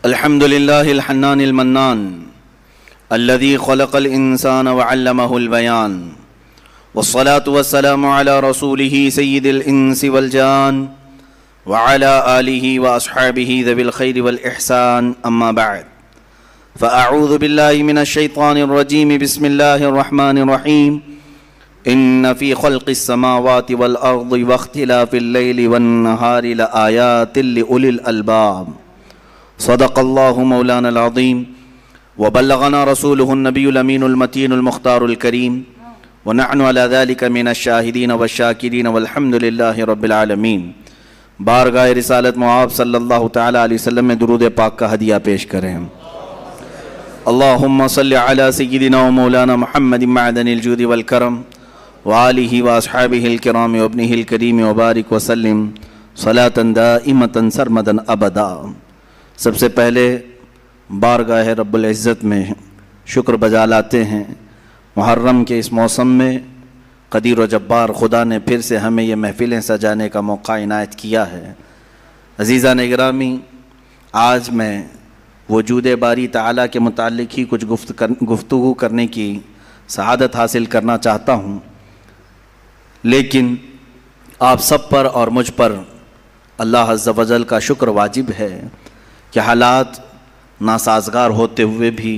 الحمد لله الحنان المنان الذي خلق الإنسان وعلمه البيان والصلاة والسلام على رسوله سيد الإنس والجان وعلى آله وأصحابه ذوي الخير والإحسان أما بعد فأعوذ بالله من الشيطان الرجيم بسم الله الرحمن الرحيم إن في خلق السماوات والأرض واختلاف الليل والنهار لآيات لأولي الألباب صدق الله مولانا العظيم وبلغنا رسوله النبي الأمين المتين المختار الكريم ونحن على ذلك من الشاهدين والشاكرين والحمد لله رب العالمين۔ بارگاہ رسالت معاب صلی اللہ تعالیٰ علیہ وسلم میں درود پاک کا ہدیہ پیش کریں۔ اللہم صلی علی سیدنا و مولانا محمد معدن الجود والکرم وآلہ واصحابہ الکرام وابنہ الکریم وبارک وسلم صلاة دائمة سرمدا ابدا۔ سب سے پہلے بارگاہ رب العزت میں شکر بجا لاتے ہیں، محرم کے اس موسم میں قدیر و جبار خدا نے پھر سے ہمیں یہ محفلیں سجانے کا موقع عنایت کیا ہے۔ عزیزان گرامی، آج میں وجود باری تعالیٰ کے متعلق ہی کچھ گفتگو کرنے کی سعادت حاصل کرنا چاہتا ہوں، لیکن آپ سب پر اور مجھ پر اللہ عز و جل کا شکر واجب ہے کہ حالات ناسازگار ہوتے ہوئے بھی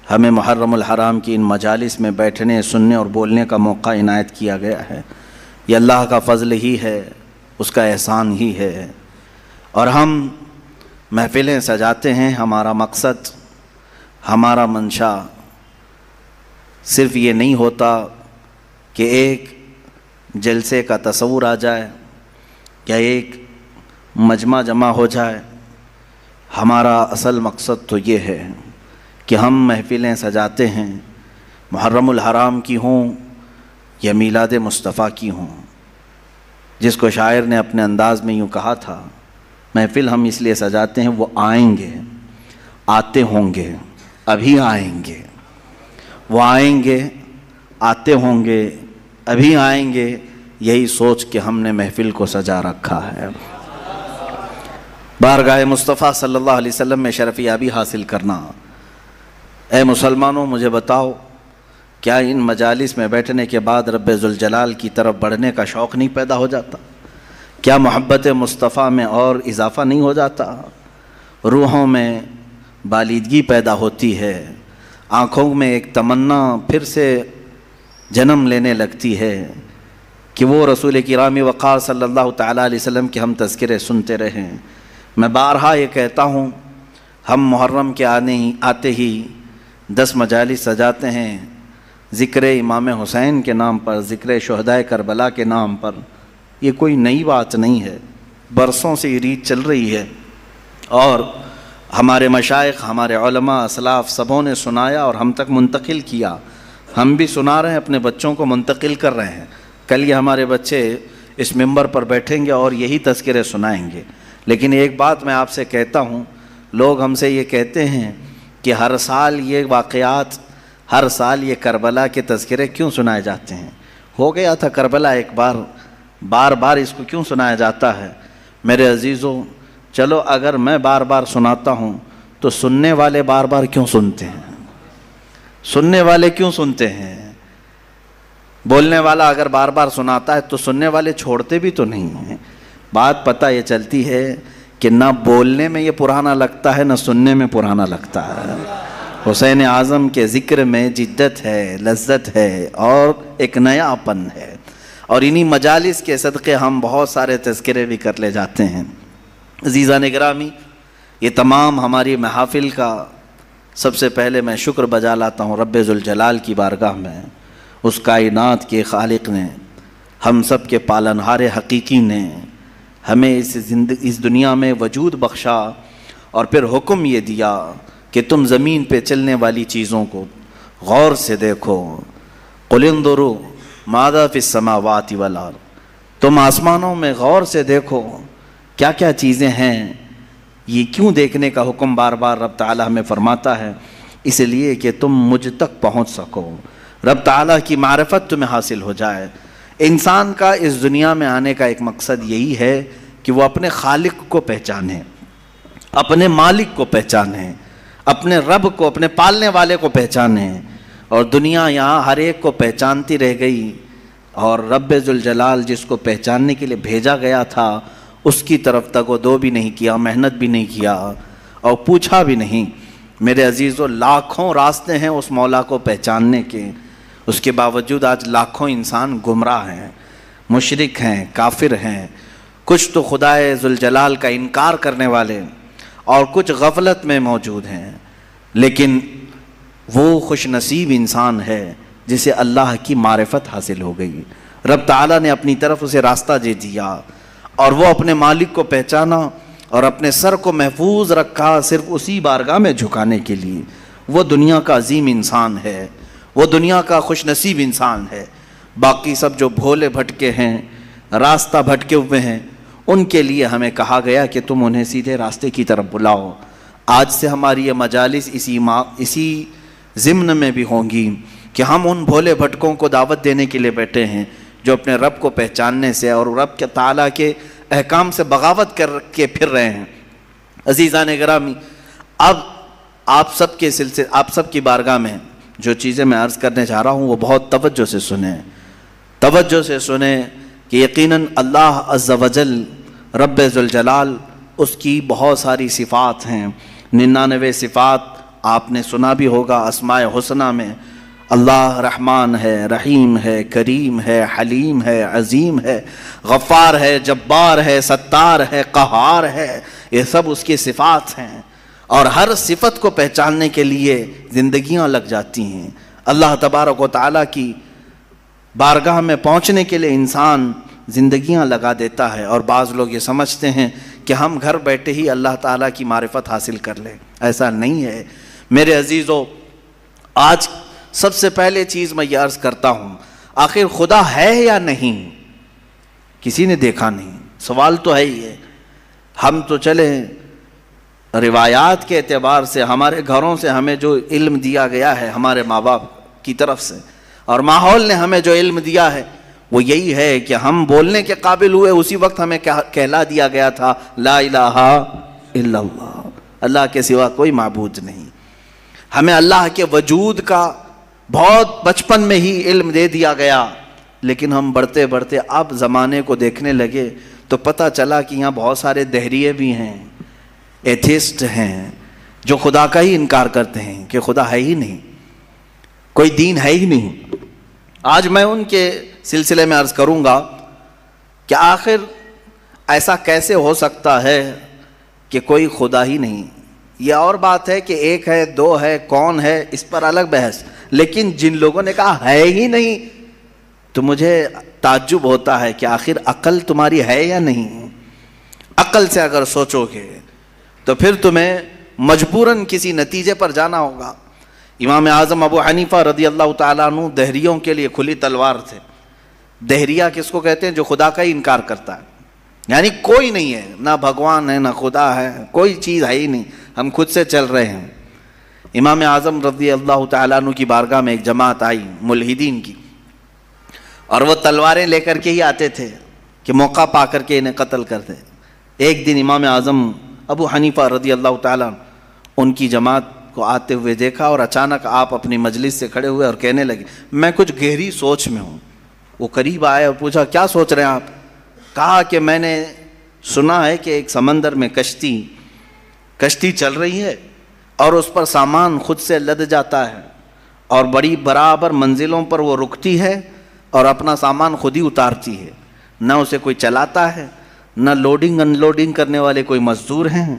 ہمیں محرم الحرام کی ان مجالس میں بیٹھنے، سننے اور بولنے کا موقع عنایت کیا گیا ہے۔ یہ اللہ کا فضل ہی ہے، اس کا احسان ہی ہے۔ اور ہم محفلیں سجاتے ہیں، ہمارا مقصد، ہمارا منشا صرف یہ نہیں ہوتا کہ ایک جلسے کا تصور آ جائے یا ایک مجمع جمع ہو جائے۔ ہمارا اصل مقصد تو یہ ہے کہ ہم محفلیں سجاتے ہیں، محرم الحرام کی ہوں یا میلاد مصطفیٰ کی ہوں۔ جس کو شاعر نے اپنے انداز میں یوں کہا تھا، محفل ہم اس لیے سجاتے ہیں وہ آئیں گے، آتے ہوں گے، ابھی آئیں گے، وہ آئیں گے، آتے ہوں گے، ابھی آئیں گے، یہی سوچ کے ہم نے محفل کو سجا رکھا ہے۔ بارگاہ مصطفیٰ صلی اللہ علیہ وسلم میں شرف یابی حاصل کرنا۔ اے مسلمانوں، مجھے بتاؤ، کیا ان مجالس میں بیٹھنے کے بعد رب ذوالجلال کی طرف بڑھنے کا شوق نہیں پیدا ہو جاتا؟ کیا محبت مصطفیٰ میں اور اضافہ نہیں ہو جاتا؟ روحوں میں بالیدگی پیدا ہوتی ہے، آنکھوں میں ایک تمنا پھر سے جنم لینے لگتی ہے کہ وہ رسول کرام وقار صلی اللہ تعالیٰ علیہ وسلم کے ہم تذکرے سنتے رہیں۔ میں بارہا یہ کہتا ہوں، ہم محرم کے آتے ہی 10 مجالس سجاتے ہیں، ذکر امام حسین کے نام پر، ذکر شہدائے کربلا کے نام پر۔ یہ کوئی نئی بات نہیں ہے، برسوں سے یہ ریت چل رہی ہے، اور ہمارے مشائخ، ہمارے علماء، اسلاف سبوں نے سنایا اور ہم تک منتقل کیا۔ ہم بھی سنا رہے ہیں، اپنے بچوں کو منتقل کر رہے ہیں۔ کل یہ ہمارے بچے اس منبر پر بیٹھیں گے اور یہی تذکرے سنائیں گے۔ لیکن ایک بات میں آپ سے کہتا ہوں، لوگ ہم سے یہ کہتے ہیں کہ ہر سال یہ واقعات، ہر سال یہ کربلا کے تذکرے کیوں سنائے جاتے ہیں؟ ہو گیا تھا کربلا ایک بار، بار بار اس کو کیوں سنایا جاتا ہے؟ میرے عزیزوں، چلو اگر میں بار بار سناتا ہوں تو سننے والے بار بار کیوں سنتے ہیں؟ سننے والے کیوں سنتے ہیں؟ بولنے والا اگر بار بار سناتا ہے تو سننے والے چھوڑتے بھی تو نہیں ہیں۔ بات پتہ یہ چلتی ہے کہ نہ بولنے میں یہ پرانا لگتا ہے، نہ سننے میں پرانا لگتا ہے۔ حسین اعظم کے ذکر میں جدت ہے، لذت ہے اور ایک نیا پن ہے، اور انہی مجالس کے صدقے ہم بہت سارے تذکرے بھی کر لے جاتے ہیں۔ عزیزان گرامی، یہ تمام ہماری محافل کا سب سے پہلے میں شکر بجا لاتا ہوں رب ذوالجلال کی بارگاہ میں، اس کائنات کے خالق نے، ہم سب کے پالنہار حقیقی نے ہمیں اس دنیا میں وجود بخشا، اور پھر حکم یہ دیا کہ تم زمین پہ چلنے والی چیزوں کو غور سے دیکھو۔ قل انظروا ماذا فی السماوات والارض، تم آسمانوں میں غور سے دیکھو کیا کیا چیزیں ہیں۔ یہ کیوں دیکھنے کا حکم بار بار رب تعالیٰ ہمیں فرماتا ہے؟ اس لیے کہ تم مجھ تک پہنچ سکو، رب تعالیٰ کی معرفت تمہیں حاصل ہو جائے۔ انسان کا اس دنیا میں آنے کا ایک مقصد یہی ہے کہ وہ اپنے خالق کو پہچانے۔ اپنے مالک کو پہچانیں، اپنے رب کو، اپنے پالنے والے کو پہچانیں. اور دنیا یہاں ہر ایک کو پہچانتی رہ گئی، اور رب ذوالجلال جس کو پہچاننے کے لیے بھیجا گیا تھا اس کی طرف تک وہ دو بھی نہیں کیا، محنت بھی نہیں کیا اور پوچھا بھی نہیں. میرے عزیزو، لاکھوں راستے ہیں اس مولا کو پہچاننے کے، اس کے باوجود آج لاکھوں انسان گمراہ ہیں، مشرک ہیں، کافر ہیں. کچھ تو خدائے ذوالجلال کا انکار کرنے والے اور کچھ غفلت میں موجود ہیں. لیکن وہ خوش نصیب انسان ہے جسے اللہ کی معرفت حاصل ہو گئی. رب تعالیٰ نے اپنی طرف اسے راستہ دے دیا اور وہ اپنے مالک کو پہچانا اور اپنے سر کو محفوظ رکھا صرف اسی بارگاہ میں جھکانے کے لیے. وہ دنیا کا عظیم انسان ہے، وہ دنیا کا خوش نصیب انسان ہے. باقی سب جو بھولے بھٹکے ہیں، راستہ بھٹکے ہوئے ہیں، ان کے لیے ہمیں کہا گیا کہ تم انہیں سیدھے راستے کی طرف بلاؤ. آج سے ہماری یہ مجالس اسی ضمن میں بھی ہوں گی کہ ہم ان بھولے بھٹکوں کو دعوت دینے کے لیے بیٹھے ہیں جو اپنے رب کو پہچاننے سے اور رب کے تعالیٰ کے احکام سے بغاوت کر کے پھر رہے ہیں. عزیزان گرامی، اب آپ سب کی بارگاہ میں جو چیزیں میں عرض کرنے جا رہا ہوں وہ بہت توجہ سے سنیں کہ یقیناً اللہ عز و جل رب ذوالجلال اس کی بہت ساری صفات ہیں. 99 صفات آپ نے سنا بھی ہوگا. اسماء حسنہ میں اللہ رحمان ہے، رحیم ہے، کریم ہے، حلیم ہے، عظیم ہے، غفار ہے، جبار ہے، ستار ہے، قہار ہے. یہ سب اس کی صفات ہیں اور ہر صفت کو پہچاننے کے لیے زندگیاں لگ جاتی ہیں. اللہ تبارک و تعالیٰ کی بارگاہ میں پہنچنے کے لیے انسان زندگیاں لگا دیتا ہے اور بعض لوگ یہ سمجھتے ہیں کہ ہم گھر بیٹھے ہی اللہ تعالیٰ کی معرفت حاصل کر لیں. ایسا نہیں ہے میرے عزیزو. آج سب سے پہلے چیز میں یہ عرض کرتا ہوں، آخر خدا ہے یا نہیں؟ کسی نے دیکھا نہیں. سوال تو ہے ہی ہے. ہم تو چلے روایات کے اعتبار سے، ہمارے گھروں سے ہمیں جو علم دیا گیا ہے ہمارے ماں باپ کی طرف سے اور ماحول نے ہمیں جو علم دیا ہے وہ یہی ہے کہ ہم بولنے کے قابل ہوئے اسی وقت ہمیں کہلا دیا گیا تھا لا الہ الا اللہ، اللہ کے سوا کوئی معبود نہیں. ہمیں اللہ کے وجود کا بہت بچپن میں ہی علم دے دیا گیا، لیکن ہم بڑھتے بڑھتے اب زمانے کو دیکھنے لگے تو پتہ چلا کہ یہاں بہت سارے دہریے بھی ہیں، ایتھیسٹ ہیں جو خدا کا ہی انکار کرتے ہیں کہ خدا ہے ہی نہیں، کوئی دین ہے ہی نہیں. آج میں ان کے سلسلے میں عرض کروں گا کہ آخر ایسا کیسے ہو سکتا ہے کہ کوئی خدا ہی نہیں. یہ اور بات ہے کہ ایک ہے، دو ہے، کون ہے، اس پر الگ بحث. لیکن جن لوگوں نے کہا ہے ہی نہیں تو مجھے تعجب ہوتا ہے کہ آخر عقل تمہاری ہے یا نہیں. عقل سے اگر سوچو گے تو پھر تمہیں مجبوراً کسی نتیجے پر جانا ہوگا. امام اعظم ابو حنیفہ رضی اللہ تعالیٰ عنہ دہریوں کے لیے کھلی تلوار تھے. دہریہ کس کو کہتے ہیں؟ جو خدا کا ہی انکار کرتا ہے، یعنی کوئی نہیں ہے، نہ بھگوان ہے، نہ خدا ہے، کوئی چیز ہے ہی نہیں، ہم خود سے چل رہے ہیں. امام اعظم رضی اللہ تعالیٰ عنہ کی بارگاہ میں ایک جماعت آئی ملحدین کی، اور وہ تلواریں لے کر کے ہی آتے تھے کہ موقع پا کر کے انہیں قتل کر دیں. ایک دن امام اعظم ابو حنیفہ رضی اللہ تعالیٰ ان کی جماعت کو آتے ہوئے دیکھا اور اچانک آپ اپنی مجلس سے کھڑے ہوئے اور کہنے لگے میں کچھ گہری سوچ میں ہوں. وہ قریب آئے اور پوچھا کیا سوچ رہے ہیں آپ؟ کہا کہ میں نے سنا ہے کہ ایک سمندر میں کشتی چل رہی ہے اور اس پر سامان خود سے لد جاتا ہے اور بڑی برابر منزلوں پر وہ رکتی ہے اور اپنا سامان خود ہی اتارتی ہے، نہ اسے کوئی چلاتا ہے، نہ لوڈنگ ان لوڈنگ کرنے والے کوئی مزدور ہیں،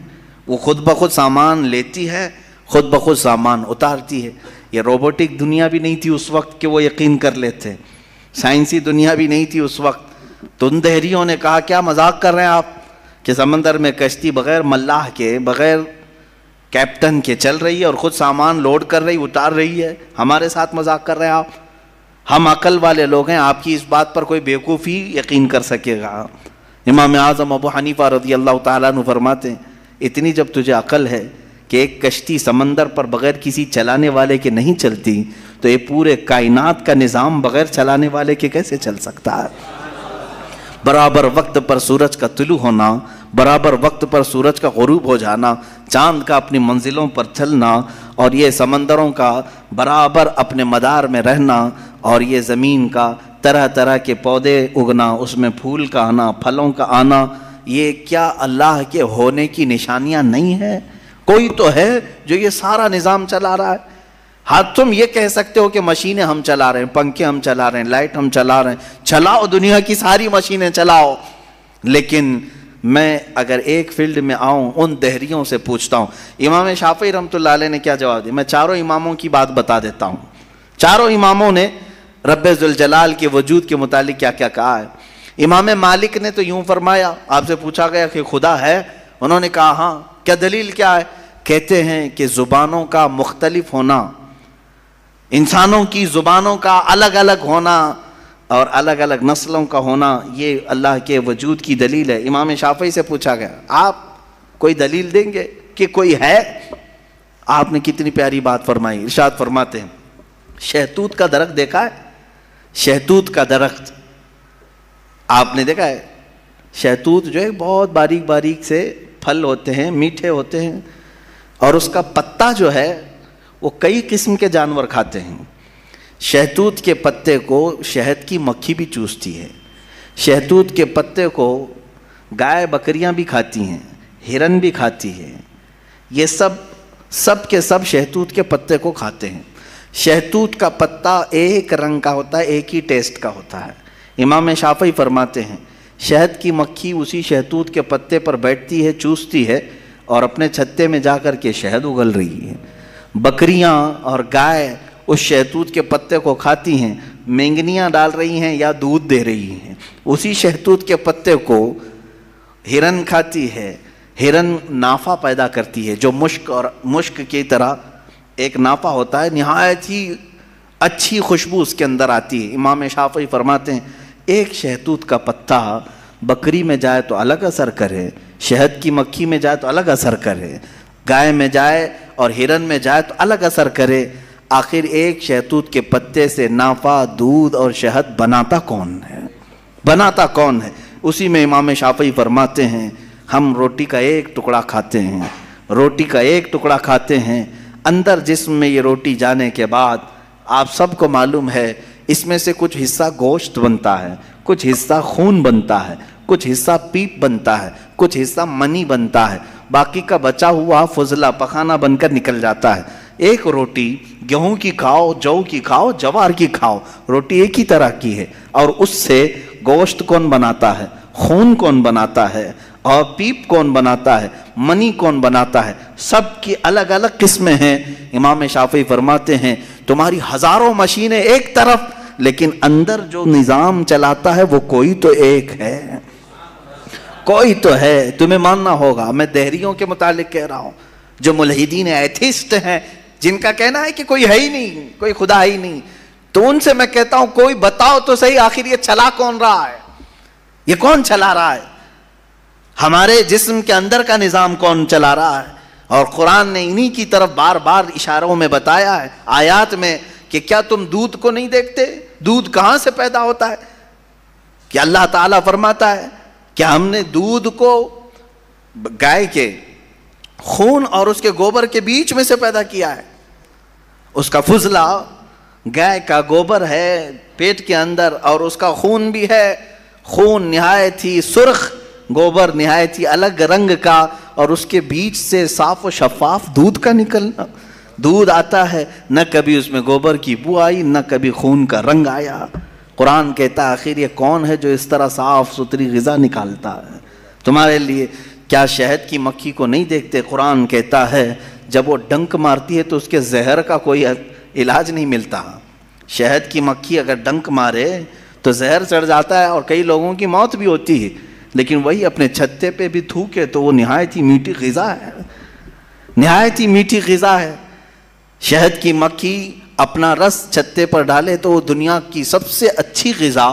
وہ خود بخود سامان لیتی ہے، خود بخود سامان اتارتی ہے. یہ روبوٹک دنیا بھی نہیں تھی اس وقت کہ وہ یقین کر لیتے، سائنسی دنیا بھی نہیں تھی اس وقت. تو ان دہریوں نے کہا کیا مذاق کر رہے ہیں آپ کہ سمندر میں کشتی بغیر ملاح کے، بغیر کیپٹن کے چل رہی ہے اور خود سامان لوڈ کر رہی، اتار رہی ہے، ہمارے ساتھ مذاق کر رہے ہیں آپ؟ ہم عقل والے لوگ ہیں، آپ کی اس بات پر کوئی بیوقوفی یقین کر سکے گا. امام اعظم ابو حنیفہ رضی اللہ تعالیٰ عنہ فرماتے ہیں اتنی جب تجھے عقل ہے کہ ایک کشتی سمندر پر بغیر کسی چلانے والے کے نہیں چلتی تو یہ پورے کائنات کا نظام بغیر چلانے والے کے کیسے چل سکتا ہے؟ برابر وقت پر سورج کا طلوع ہونا، برابر وقت پر سورج کا غروب ہو جانا، چاند کا اپنی منزلوں پر چلنا، اور یہ سمندروں کا برابر اپنے مدار میں رہنا، اور یہ زمین کا طرح طرح کے پودے اگنا، اس میں پھول کا آنا، پھلوں کا آنا، یہ کیا اللہ کے ہونے کی نشانیاں نہیں ہیں؟ کوئی تو ہے جو یہ سارا نظام چلا رہا ہے۔ ہاں تم یہ کہہ سکتے ہو کہ مشینیں ہم چلا رہے ہیں، پنکھے ہم چلا رہے ہیں، لائٹ ہم چلا رہے ہیں، چلاؤ دنیا کی ساری مشینیں چلاؤ، لیکن میں اگر ایک فیلڈ میں آؤں ان دہریوں سے پوچھتا ہوں۔ امام شافعی رحمۃ اللہ علیہ نے کیا جواب دیا؟ میں چاروں اماموں کی بات بتا دیتا ہوں۔ چاروں اماموں نے رب ذوالجلال کے وجود کے متعلق کیا کیا کہا ہے۔ امام مالک نے تو یوں فرمایا، آپ سے پوچھا گیا کہ خدا ہے؟ انہوں نے کہا ہاں۔ کیا دلیل کیا ہے؟ کہتے ہیں کہ زبانوں کا مختلف ہونا، انسانوں کی زبانوں کا الگ الگ ہونا اور الگ الگ نسلوں کا ہونا، یہ اللہ کے وجود کی دلیل ہے۔ امام شافعی سے پوچھا گیا آپ کوئی دلیل دیں گے کہ کوئی ہے؟ آپ نے کتنی پیاری بات فرمائی، ارشاد فرماتے ہیں شہتوت کا درخت دیکھا ہے؟ شہتوت کا درخت آپ نے دیکھا ہے؟ شہتوت جو ہے بہت باریک باریک سے پھل ہوتے ہیں، میٹھے ہوتے ہیں، اور اس کا پتا جو ہے وہ کئی قسم کے جانور کھاتے ہیں۔ شہتوت کے پتے کو شہد کی مکھی بھی چوستی ہے، شہتوت کے پتے کو گائے بکریاں بھی کھاتی ہیں، ہرن بھی کھاتی ہے، یہ سب کے سب شہتوت کے پتے کو کھاتے ہیں۔ شہتوت کا پتا ایک رنگ کا ہوتا ہے، ایک ہی ٹیسٹ کا ہوتا ہے۔ امام شافعی فرماتے ہیں شہد کی مکھی اسی شہتوت کے پتے پر بیٹھتی ہے، چوستی ہے، اور اپنے چھتے میں جا کر کے شہد اگل رہی ہے۔ بکریاں اور گائے اس شہتوت کے پتے کو کھاتی ہیں، مینگنیاں ڈال رہی ہیں یا دودھ دے رہی ہیں۔ اسی شہتوت کے پتے کو ہرن کھاتی ہے، ہرن نافع پیدا کرتی ہے جو مشک کی طرح ایک نافع ہوتا ہے، نہایت ہی اچھی خوشبو اس کے اندر آتی ہے۔ امام شافعی فرماتے ہیں ایک شہتوت کا پتا بکری میں جائے تو الگ اثر کرے، شہد کی مکھی میں جائے تو الگ اثر کرے، گائے میں جائے اور ہرن میں جائے تو الگ اثر کرے، آخر ایک شہتوت کے پتے سے نافع، دودھ اور شہد بناتا کون ہے؟ بناتا کون ہے؟ اسی میں امام شافعی فرماتے ہیں ہم روٹی کا ایک ٹکڑا کھاتے ہیں، روٹی کا ایک ٹکڑا کھاتے ہیں، اندر جسم میں یہ روٹی جانے کے بعد آپ سب کو معلوم ہے اس میں سے کچھ حصہ گوشت بنتا ہے، کچھ حصہ خون بنتا ہے، کچھ حصہ پیپ بنتا ہے، کچھ حصہ منی بنتا ہے، باقی کا بچا ہوا فضلہ پخانہ بن کر نکل جاتا ہے۔ ایک روٹی گیہوں کی کھاؤ، جو کی کھاؤ، جوار کی کھاؤ، روٹی ایک ہی طرح کی ہے، اور اس سے گوشت کون بناتا ہے، خون کون بناتا ہے، اور پیپ کون بناتا ہے، منی کون بناتا ہے، سب کی الگ الگ قسمیں ہیں۔ امام شافعی فرماتے ہیں تمہاری ہزاروں مشینیں ایک طرف، لیکن اندر جو نظام چلاتا ہے وہ کوئی تو ایک ہے، کوئی تو ہے، تمہیں ماننا ہوگا۔ میں دہریوں کے متعلق کہہ رہا ہوں جو ملحدین ایتھیسٹ ہیں، جن کا کہنا ہے کہ کوئی ہے ہی نہیں، کوئی خدا ہے ہی نہیں، تو ان سے میں کہتا ہوں کوئی بتاؤ تو صحیح آخر یہ چلا کون رہا ہے، یہ کون چلا رہا ہے، ہمارے جسم کے اندر کا نظام کون چلا رہا ہے؟ اور قرآن نے انہی کی طرف بار بار اشاروں میں بتایا ہے، آیات میں، کہ کیا تم دودھ کو نہیں دیکھتے؟ دودھ کہاں سے پیدا ہوتا ہے؟ کہ اللہ تعالیٰ فرماتا ہے کہ ہم نے دودھ کو گائے کے خون اور اس کے گوبر کے بیچ میں سے پیدا کیا ہے۔ اس کا فضلہ گائے کا گوبر ہے پیٹ کے اندر، اور اس کا خون بھی ہے، خون نہایت ہی سرخ، گوبر نہایت ہی الگ رنگ کا، اور اس کے بیچ سے صاف و شفاف دودھ کا نکلنا، دودھ آتا ہے، نہ کبھی اس میں گوبر کی بو آئی، نہ کبھی خون کا رنگ آیا۔ قرآن کہتا ہے آخر یہ کون ہے جو اس طرح صاف ستھری غذا نکالتا ہے تمہارے لیے؟ کیا شہد کی مکھی کو نہیں دیکھتے؟ قرآن کہتا ہے جب وہ ڈنک مارتی ہے تو اس کے زہر کا کوئی علاج نہیں ملتا۔ شہد کی مکھی اگر ڈنک مارے تو زہر چڑھ جاتا ہے اور کئی لوگوں کی موت بھی ہوتی ہے، لیکن وہی اپنے چھتے پہ بھی تھوکے تو وہ نہایت ہی میٹھی غذا ہے، نہایت ہی میٹھی غذا ہے۔ شہد کی مکھی اپنا رس چھتے پر ڈالے تو وہ دنیا کی سب سے اچھی غذا،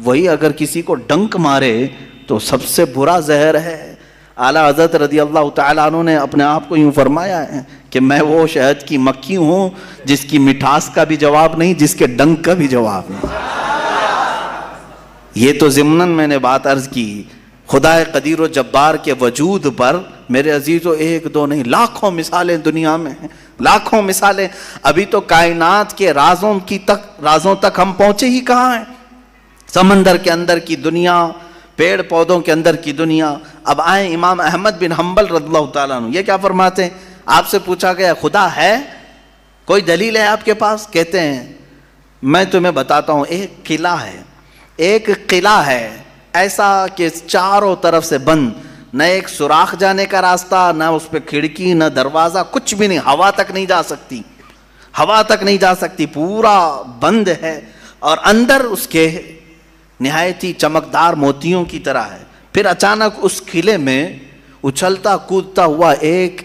وہی اگر کسی کو ڈنک مارے تو سب سے برا زہر ہے۔ اعلیٰ حضرت رضی اللہ تعالیٰ عنہ نے اپنے آپ کو یوں فرمایا ہے کہ میں وہ شہد کی مکھی ہوں جس کی مٹھاس کا بھی جواب نہیں، جس کے ڈنک کا بھی جواب نہیں۔ یہ تو ضمناً میں نے بات عرض کی، خدا قدیر و جبار کے وجود پر میرے عزیزو ایک دو نہیں لاکھوں مثالیں دنیا میں ہیں، لاکھوں مثالیں۔ ابھی تو کائنات کے رازوں تک ہم پہنچے ہی کہاں ہیں؟ سمندر کے اندر کی دنیا، پیڑ پودوں کے اندر کی دنیا۔ اب آئیں امام احمد بن حنبل رضی اللہ تعالیٰ عنہ، یہ کیا فرماتے ہیں؟ آپ سے پوچھا گیا خدا ہے؟ کوئی دلیل ہے آپ کے پاس؟ کہتے ہیں میں تمہیں بتاتا ہوں، ایک قلعہ ہے ایسا کہ چاروں طرف سے بند، نہ ایک سوراخ جانے کا راستہ، نہ اس پہ کھڑکی، نہ دروازہ، کچھ بھی نہیں، ہوا تک نہیں جا سکتی، پورا بند ہے، اور اندر اس کے نہایت ہی چمکدار موتیوں کی طرح ہے۔ پھر اچانک اس قلعے میں اچھلتا کودتا ہوا ایک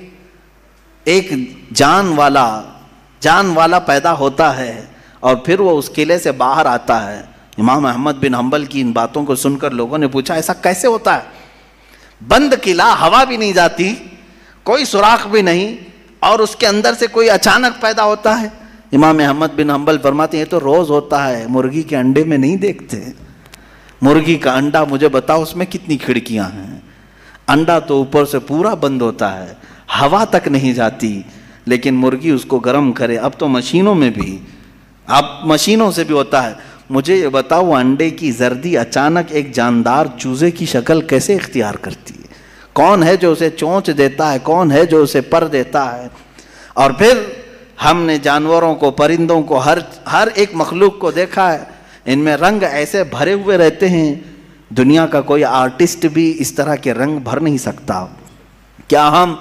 جان والا پیدا ہوتا ہے، اور پھر وہ اس قلعے سے باہر آتا ہے۔ امام احمد بن حنبل کی ان باتوں کو سن کر لوگوں نے پوچھا ایسا کیسے ہوتا ہے؟ بند قلعہ، ہوا بھی نہیں جاتی، کوئی سوراخ بھی نہیں، اور اس کے اندر سے کوئی اچانک پیدا ہوتا ہے۔ امام احمد بن حنبل فرماتے ہیں یہ تو روز ہوتا ہے، مرغی کے انڈے میں نہیں دیکھتے۔ مرغی کا انڈا مجھے بتاؤ اس میں کتنی کھڑکیاں ہیں؟ انڈا تو اوپر سے پورا بند ہوتا ہے، ہوا تک نہیں جاتی، لیکن مرغی اس کو گرم کرے۔ اب تو مشینوں سے بھی ہوتا ہے۔ مجھے یہ بتاؤ انڈے کی زردی اچانک ایک جاندار چوزے کی شکل کیسے اختیار کرتی ہے؟ کون ہے جو اسے چونچ دیتا ہے؟ کون ہے جو اسے پر دیتا ہے؟ اور پھر ہم نے جانوروں کو، پرندوں کو، ہر ایک مخلوق کو دیکھا ہے، ان میں رنگ ایسے بھرے ہوئے رہتے ہیں، دنیا کا کوئی آرٹسٹ بھی اس طرح کے رنگ بھر نہیں سکتا۔ کیا ہم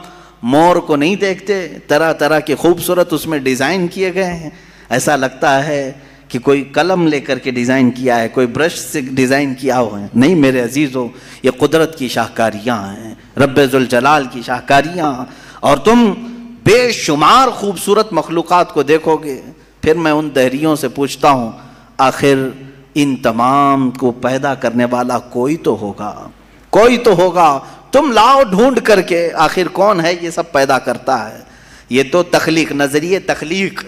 مور کو نہیں دیکھتے؟ طرح طرح کے خوبصورت اس میں ڈیزائن کیے گئے ہیں، ایسا لگتا ہے کہ کوئی قلم لے کر کے ڈیزائن کیا ہے، کوئی برش سے ڈیزائن کیا ہوا ہے۔ نہیں میرے عزیزو، یہ قدرت کی شاہکاریاں ہیں، رب ذوالجلال کی شاہکاریاں، اور تم بے شمار خوبصورت مخلوقات کو دیکھو گے۔ پھر میں ان دہریوں سے پوچھتا ہوں آخر ان تمام کو پیدا کرنے والا کوئی تو ہوگا، تم لاؤ ڈھونڈ کر کے آخر کون ہے یہ سب پیدا کرتا ہے۔ یہ تو تخلیق، نظریے تخلیق،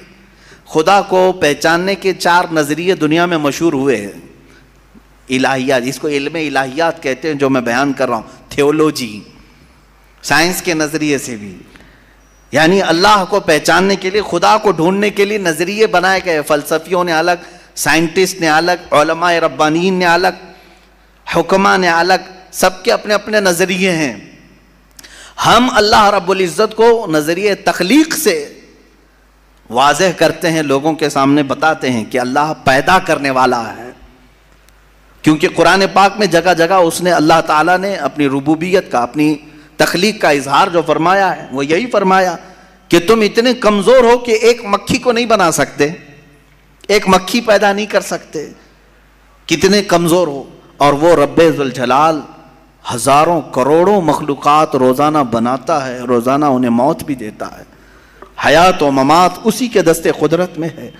خدا کو پہچاننے کے 4 نظریے دنیا میں مشہور ہوئے ہیں۔ الہیات، اس کو علم الہیات کہتے ہیں جو میں بیان کر رہا ہوں، تھیولوجی، سائنس کے نظریے سے بھی، یعنی اللہ کو پہچاننے کے لیے، خدا کو ڈھونڈنے کے لیے نظریے بنائے گئے۔ فلسفیوں نے الگ، سائنٹسٹ نے الگ، علماء ربانیین نے الگ، حکماء نے الگ، سب کے اپنے اپنے نظریے ہیں۔ ہم اللہ رب العزت کو نظریے تخلیق سے واضح کرتے ہیں، لوگوں کے سامنے بتاتے ہیں کہ اللہ پیدا کرنے والا ہے، کیونکہ قرآن پاک میں جگہ جگہ اس نے، اللہ تعالیٰ نے اپنی ربوبیت کا، اپنی تخلیق کا اظہار جو فرمایا ہے وہ یہی فرمایا کہ تم اتنے کمزور ہو کہ ایک مکھی کو نہیں بنا سکتے، ایک مکھی پیدا نہیں کر سکتے، کتنے کمزور ہو، اور وہ رب ذوالجلال ہزاروں کروڑوں مخلوقات روزانہ بناتا ہے، روزانہ انہیں موت بھی دیتا ہے، حیات و ممات اسی کے دستے قدرت میں ہے۔